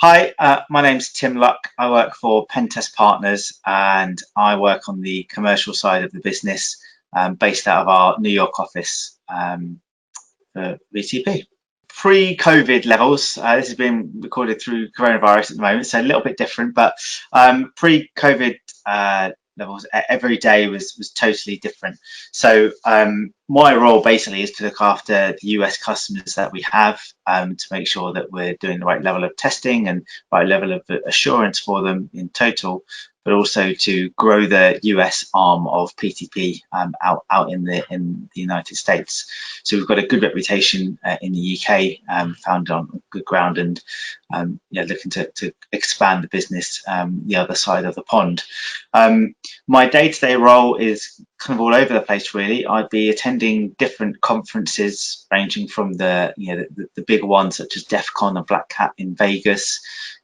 Hi, my name's Tim Luck. I work for Pentest Partners and I work on the commercial side of the business, based out of our New York office for VTP. Pre-COVID levels, this has been recorded through coronavirus at the moment, so a little bit different, but pre-COVID levels, every day was totally different. So my role basically is to look after the US customers that we have, to make sure that we're doing the right level of testing and right level of assurance for them in total, but also to grow the US arm of PTP out in the United States. So we've got a good reputation in the UK, founded on good ground, and looking to expand the business the other side of the pond. My day-to-day role is kind of all over the place, really. I'd be attending different conferences, ranging from the bigger ones such as DEF CON and Black Hat in Vegas,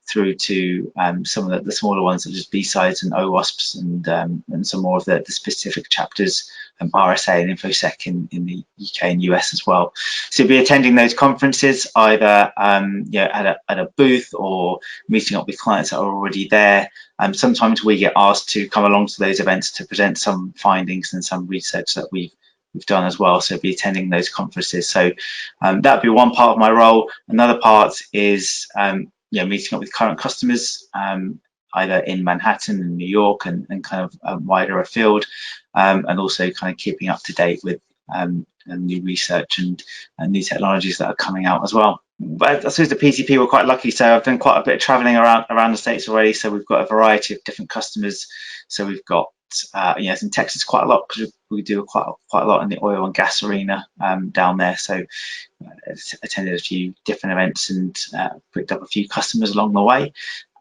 through to some of the smaller ones such as B-Sides and OWASPs, and some more of the specific chapters, RSA and InfoSec in the UK and US as well. So you'll be attending those conferences either at a booth or meeting up with clients that are already there. Sometimes we get asked to come along to those events to present some findings and some research that we've done as well. So be attending those conferences. So that'd be one part of my role. Another part is meeting up with current customers, either in Manhattan and New York and kind of wider afield, and also kind of keeping up to date with new research and new technologies that are coming out as well. But I suppose the PTP were quite lucky, so I've done quite a bit of traveling around the States already. So we've got a variety of different customers. So we've got in Texas quite a lot, because we do quite a lot in the oil and gas arena down there. So attended a few different events and picked up a few customers along the way,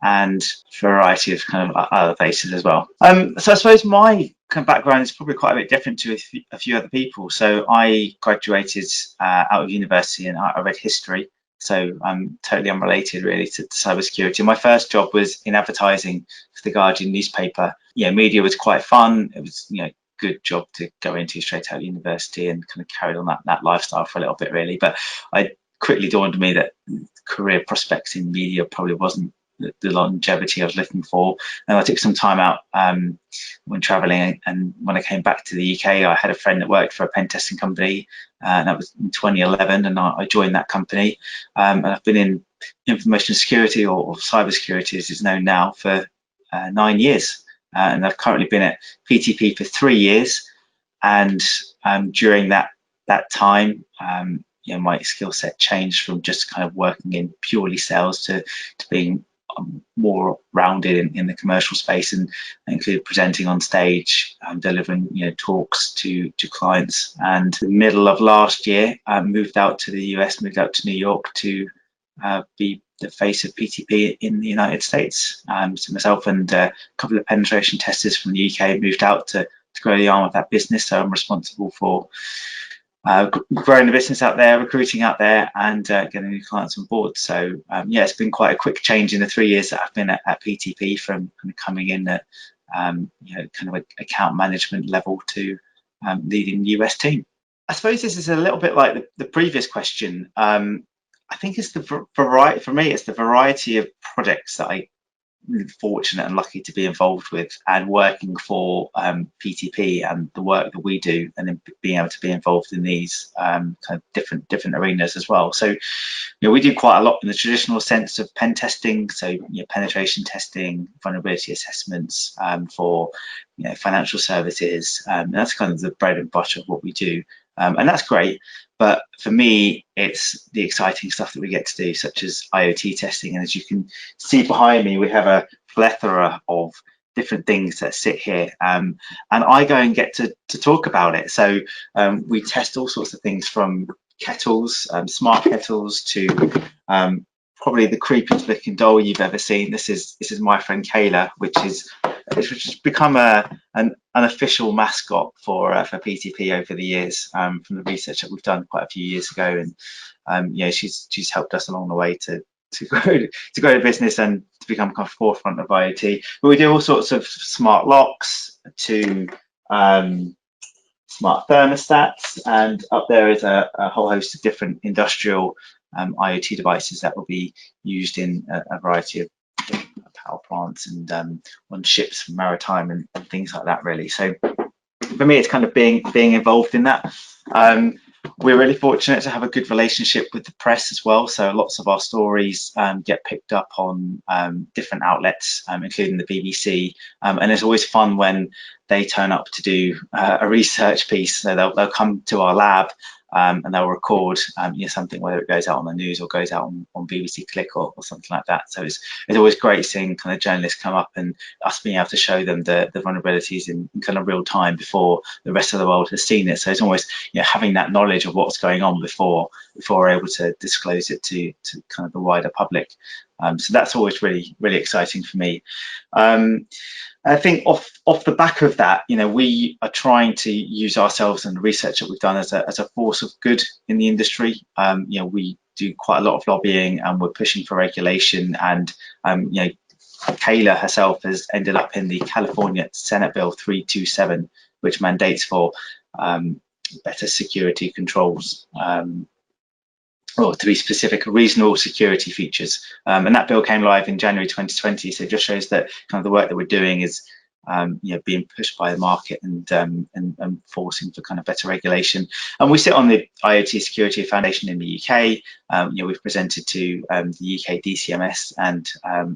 and a variety of kind of other places as well. So I suppose my kind of background is probably quite a bit different to a few other people. So I graduated out of university and I read history. So I'm totally unrelated really to cybersecurity. My first job was in advertising for the Guardian newspaper. Media was quite fun. It was good job to go into straight out of university, and kind of carried on that lifestyle for a little bit really. But it quickly dawned on me that career prospects in media probably wasn't the longevity I was looking for, and I took some time out when traveling, and when I came back to the UK, I had a friend that worked for a pen testing company, and that was in 2011, and I joined that company, and I've been in information security, or cyber security as it's known now, for 9 years, and I've currently been at PTP for 3 years, and during that time, my skill set changed from just kind of working in purely sales to being more rounded in the commercial space, and include presenting on stage and delivering talks to clients. And in the middle of last year, I moved out to the US, moved out to New York to be the face of PTP in the United States. So myself and a couple of penetration testers from the UK moved out to grow the arm of that business. So I'm responsible for growing the business out there, recruiting out there, and getting new clients on board. So it's been quite a quick change in the 3 years that I've been at PTP, from kind of coming in at kind of an account management level to leading the US team. I suppose this is a little bit like the previous question. I think it's the variety for me. It's the variety of projects that I'm fortunate and lucky to be involved with, and working for PTP and the work that we do, and then being able to be involved in these kind of different arenas as well. So we do quite a lot in the traditional sense of pen testing, so penetration testing, vulnerability assessments for financial services. That's kind of the bread and butter of what we do, and that's great. But for me, it's the exciting stuff that we get to do, such as IoT testing. And as you can see behind me, we have a plethora of different things that sit here, and I go and get to talk about it. So we test all sorts of things, from kettles, smart kettles, to probably the creepiest looking doll you've ever seen. This is my friend Kayla, which has become an unofficial mascot for PTP over the years, from the research that we've done quite a few years ago. And she's helped us along the way to grow the business and to become kind of forefront of IoT. But we do all sorts of smart locks to smart thermostats, and up there is a whole host of different industrial IoT devices that will be used in a variety of power plants and on ships, maritime, and things like that, really. So for me, it's kind of being involved in that. We're really fortunate to have a good relationship with the press as well. So lots of our stories get picked up on different outlets, including the BBC. And it's always fun when they turn up to do a research piece. So they'll come to our lab and they'll record something, whether it goes out on the news or goes out on BBC Click or something like that. So it's always great seeing kind of journalists come up and us being able to show them the vulnerabilities in kind of real time before the rest of the world has seen it. So it's almost having that knowledge of what's going on before we're able to disclose it to kind of the wider public. So that's always really exciting for me. I think off the back of that, we are trying to use ourselves and the research that we've done as a force of good in the industry. We do quite a lot of lobbying and we're pushing for regulation, and Kayla herself has ended up in the California Senate Bill 327, which mandates for better security controls, or to be specific, reasonable security features. And that bill came live in January 2020. So it just shows that kind of the work that we're doing is being pushed by the market and forcing for kind of better regulation. And we sit on the IoT Security Foundation in the UK. We've presented to the UK DCMS, and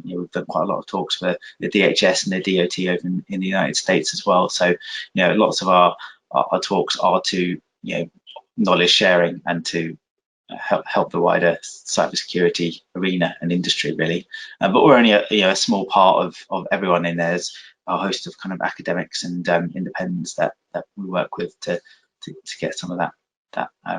we've done quite a lot of talks for the DHS and the DOT over in the United States as well. So lots of our talks are to knowledge sharing and to help the wider cybersecurity arena and industry, really. But we're only a small part of everyone in there. There's a host of kind of academics and independents that we work with to get some of that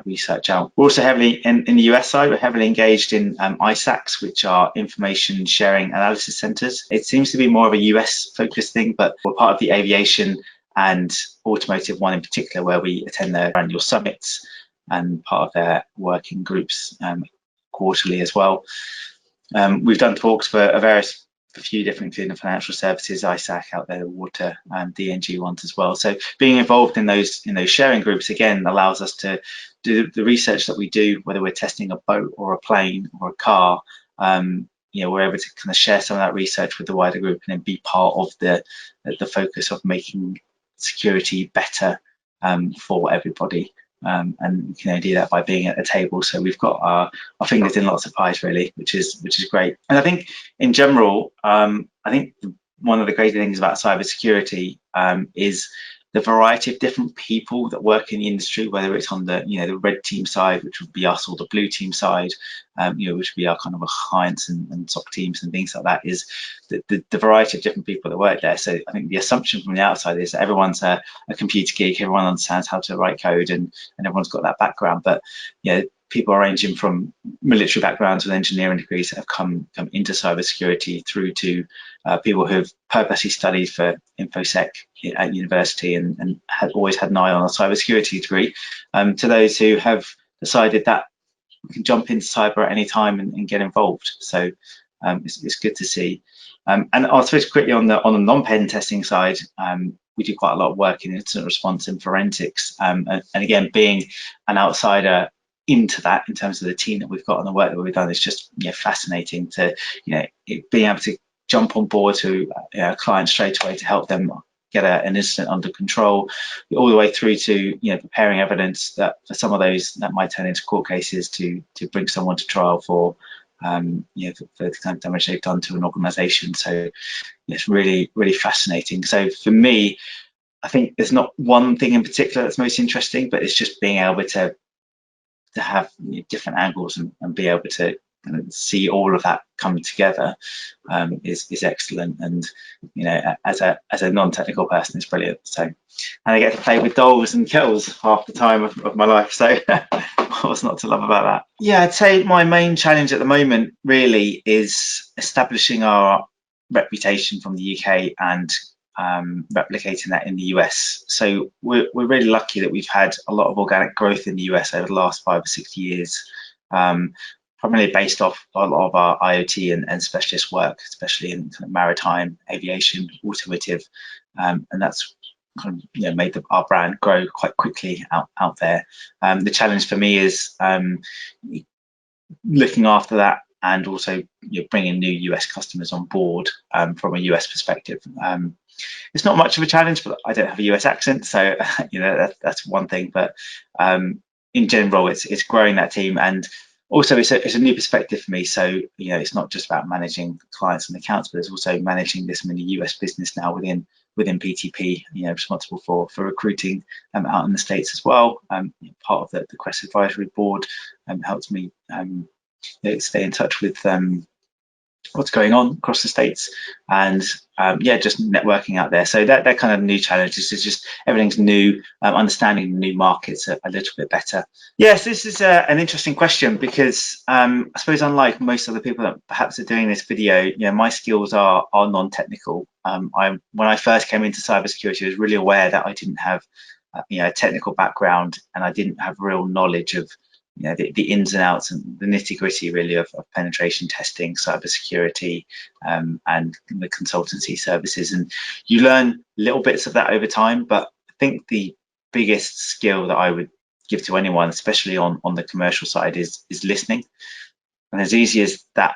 research out. We're also heavily in the US side. We're heavily engaged in ISACs, which are information sharing analysis centers. It seems to be more of a US focused thing, but we're part of the aviation and automotive one in particular, where we attend their annual summits and part of their working groups quarterly as well. We've done talks for a few different, including the financial services, ISAC out there, the water, DNG ones as well. So being involved in those sharing groups again allows us to do the research that we do, whether we're testing a boat or a plane or a car. We're able to kind of share some of that research with the wider group and then be part of the focus of making security better for everybody. And we can only do that by being at the table. So we've got our fingers in lots of pies, really, which is great. And I think in general, I think one of the great things about cybersecurity is the variety of different people that work in the industry, whether it's on the red team side, which would be us, or the blue team side, which would be our kind of clients and SOC teams and things like that, is the variety of different people that work there. So I think the assumption from the outside is that everyone's a computer geek, everyone understands how to write code, and everyone's got that background. But people are ranging from military backgrounds with engineering degrees that have come into cybersecurity, through to people who have purposely studied for InfoSec at university and had always had an eye on a cybersecurity degree, to those who have decided that we can jump into cyber at any time and get involved. So it's good to see. And I'll switch quickly on the non-pen testing side. We do quite a lot of work in incident response and forensics. And again, being an outsider into that in terms of the team that we've got and the work that we've done, is just fascinating to being able to jump on board to a client straight away to help them get an incident under control, all the way through to preparing evidence that for some of those that might turn into court cases to bring someone to trial for for the kind of damage they've done to an organization. So it's really fascinating. So for me, I think there's not one thing in particular that's most interesting, but it's just being able to have different angles and be able to kind of see all of that come together is excellent. And as a non-technical person, it's brilliant. So, and I get to play with dolls and kettles half the time of my life. So what's not to love about that? Yeah, I'd say my main challenge at the moment really is establishing our reputation from the UK and replicating that in the US. So we're really lucky that we've had a lot of organic growth in the US over the last 5 or 6 years, primarily based off a lot of our IoT and specialist work, especially in kind of maritime, aviation, automotive, and that's kind of made our brand grow quite quickly out there. The challenge for me is looking after that, and also bringing new US customers on board from a US perspective. It's not much of a challenge, but I don't have a US accent, so that's one thing. But in general, it's growing that team, and also it's a new perspective for me. So it's not just about managing clients and accounts, but it's also managing this mini US business now within PTP. Responsible for recruiting out in the States as well. Part of the CREST Advisory Board helps me stay in touch with what's going on across the States, and just networking out there. So that kind of new challenges is just everything's new, understanding the new markets a little bit better. Yes, this is an interesting question, because I suppose unlike most other people that perhaps are doing this video, my skills are non-technical. When I first came into cybersecurity, I was really aware that I didn't have a technical background, and I didn't have real knowledge of the ins and outs and the nitty gritty really of penetration testing, cybersecurity, and the consultancy services. And you learn little bits of that over time, but I think the biggest skill that I would give to anyone, especially on the commercial side, is listening. And as easy as that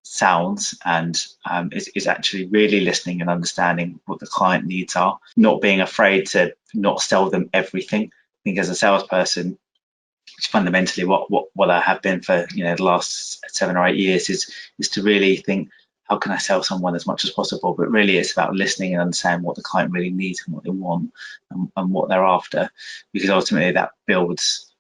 sounds, and is actually really listening and understanding what the client needs are, not being afraid to not sell them everything. I think as a salesperson, it's fundamentally what I have been for the last 7 or 8 years, is to really think, how can I sell someone as much as possible? But really it's about listening and understanding what the client really needs and what they want, and what they're after, because ultimately that builds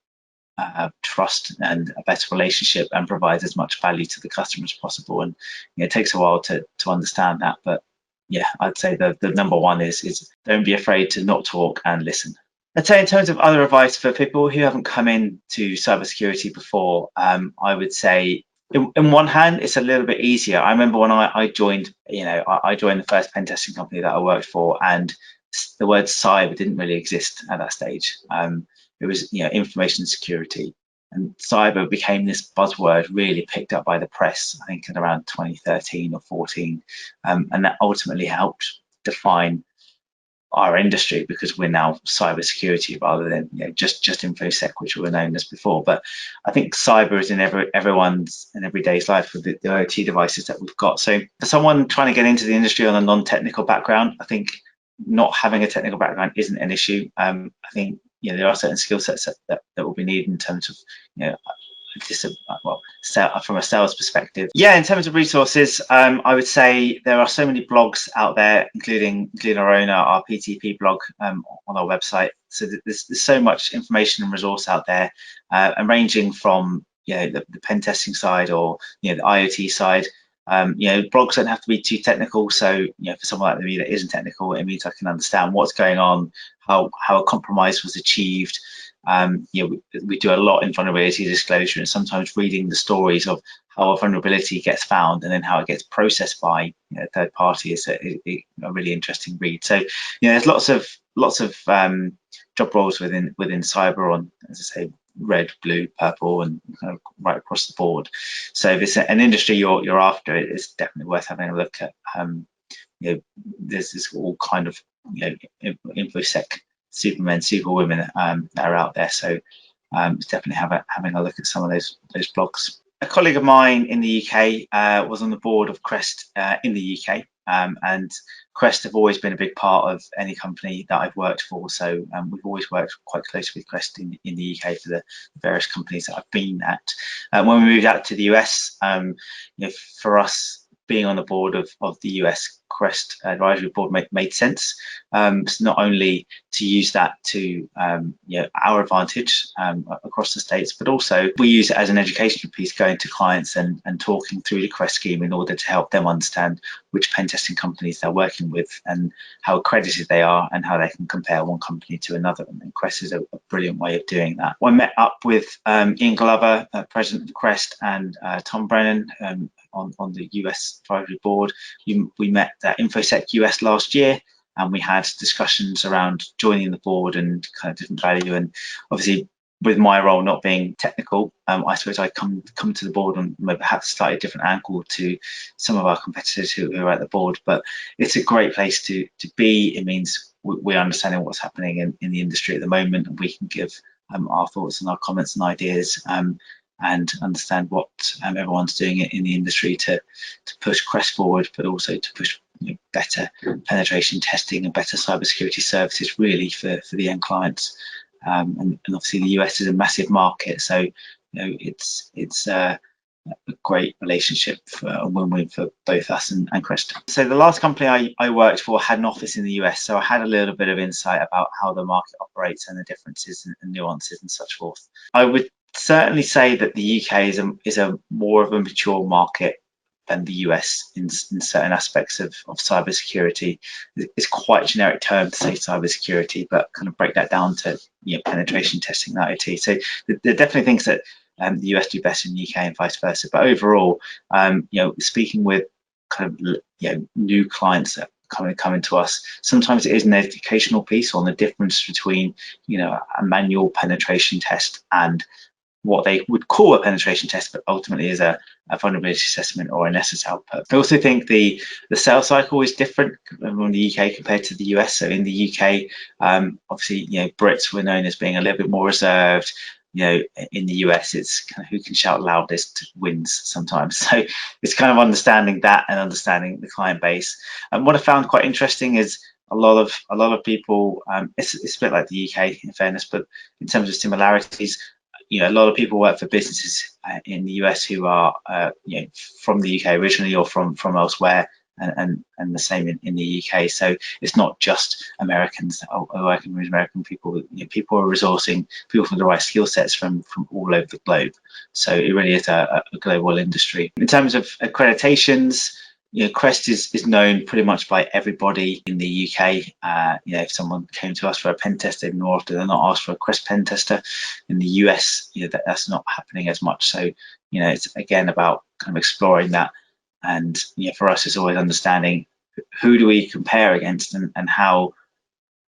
trust and a better relationship, and provides as much value to the customer as possible. And it takes a while to understand that, but yeah, I'd say the number one is don't be afraid to not talk and listen. I'd say in terms of other advice for people who haven't come into cybersecurity before, I would say, in one hand, it's a little bit easier. I remember when I joined, I joined the first pen testing company that I worked for, and the word cyber didn't really exist at that stage. It was, information security, and cyber became this buzzword really picked up by the press, I think in around 2013 or 14, and that ultimately helped define our industry, because we're now cybersecurity rather than just infosec, which we were known as before. But I think cyber is in everyone's and everyday's life with the IoT devices that we've got. So for someone trying to get into the industry on a non-technical background, I think not having a technical background isn't an issue. I think there are certain skill sets that will be needed in terms of from a sales perspective. Yeah, in terms of resources, I would say there are so many blogs out there, including our own, our PTP blog on our website. So there's so much information and resource out there, and ranging from the pen testing side, or the IoT side. Blogs don't have to be too technical, so for someone like me that isn't technical, it means I can understand what's going on, how a compromise was achieved. We do a lot in vulnerability disclosure, and sometimes reading the stories of how a vulnerability gets found and then how it gets processed by a third party is a really interesting read. So there's lots of job roles within cyber, on, as I say, red, blue, purple, and kind of right across the board. So if it's an industry you're after, it's definitely worth having a look at. There's this all kind of infosec supermen, superwomen that are out there. So it's definitely having a look at some of those blogs. A colleague of mine in the UK was on the board of CREST in the UK, and CREST have always been a big part of any company that I've worked for. So we've always worked quite closely with CREST in the UK for the various companies that I've been at. When we moved out to the US, for us, being on the board of the US CREST Advisory Board made sense. So not only to use that to our advantage across the States, but also we use it as an educational piece, going to clients and talking through the CREST scheme in order to help them understand which pen testing companies they're working with and how accredited they are and how they can compare one company to another. And CREST is a brilliant way of doing that. I met up with Ian Glover, president of CREST, and Tom Brennan on the US Advisory Board. We met at InfoSec US last year, and we had discussions around joining the board and kind of different value. And obviously, with my role not being technical, I suppose I come to the board and maybe have a slightly different angle to some of our competitors who are at the board. But it's a great place to be. It means we're understanding what's happening in the industry at the moment, and we can give our thoughts and our comments and ideas. and understand what everyone's doing in the industry to push CREST forward, but also to push better penetration testing and better cybersecurity services really for the end clients. And obviously the US is a massive market, so it's a great relationship for a win-win for both us and CREST. So the last company I worked for had an office in the US, so I had a little bit of insight about how the market operates and the differences and nuances and such forth. I would certainly say that the UK is a more of a mature market than the US in certain aspects of cybersecurity. It's quite a generic term to say cybersecurity, but kind of break that down to penetration testing and IoT. So there are definitely things that the US do best in the UK and vice versa. But overall, speaking with kind of new clients that coming to us, sometimes it is an educational piece on the difference between a manual penetration test and what they would call a penetration test, but ultimately is a vulnerability assessment or an SS output. I also think the sales cycle is different from the UK compared to the US. So in the UK, obviously, Brits were known as being a little bit more reserved. In the US, it's kind of who can shout loudest wins sometimes. So it's kind of understanding that and understanding the client base. And what I found quite interesting is a lot of people. It's a bit like the UK, in fairness, but in terms of similarities, a lot of people work for businesses in the US who are from the UK originally or from elsewhere, and the same in the UK. So it's not just Americans that are working with American people. People are resourcing people from the right skill sets from all over the globe. So it really is a global industry. In terms of accreditations, CREST is known pretty much by everybody in the UK. If someone came to us for a pen test, they'd more often than not ask for a CREST pen tester. In the US, that's not happening as much. So, it's again about kind of exploring that. And for us, it's always understanding who do we compare against and how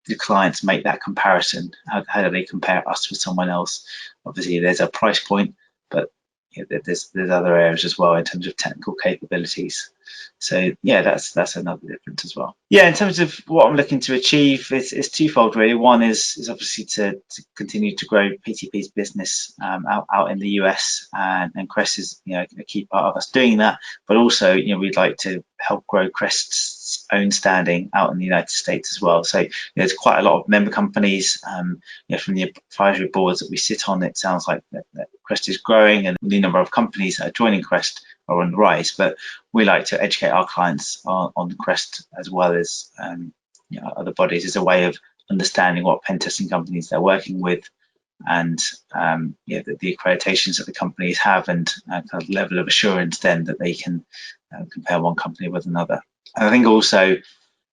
do clients make that comparison? How do they compare us with someone else? Obviously, there's a price point, but there's other areas as well in terms of technical capabilities. So that's another difference as well. In terms of what I'm looking to achieve, it's twofold really. One is obviously to continue to grow PTP's business out in the US, and CREST is a key part of us doing that. But also we'd like to help grow CREST's own standing out in the United States as well. So there's quite a lot of member companies from the advisory boards that we sit on. It sounds like that CREST is growing, and the number of companies that are joining CREST are on the rise. But we like to educate our clients on CREST as well as other bodies as a way of understanding what pen testing companies they're working with, and the accreditations that the companies have, and kind of level of assurance then that they can compare one company with another. And I think also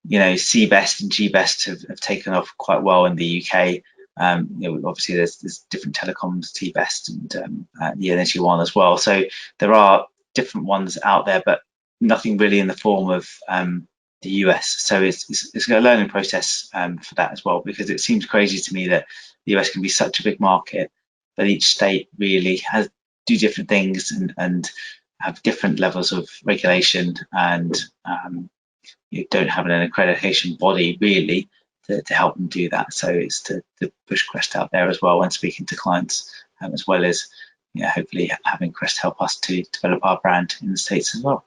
CBEST and GBEST have taken off quite well in the UK. Obviously there's different telecoms, TBEST and the energy one as well. So there are different ones out there, but nothing really in the form of the US. So it's a learning process for that as well, because it seems crazy to me that the US can be such a big market, but each state really do different things and have different levels of regulation, and you don't have an accreditation body really to help them do that. So it's to push CREST out there as well when speaking to clients, as well as hopefully having CREST help us to develop our brand in the States as well.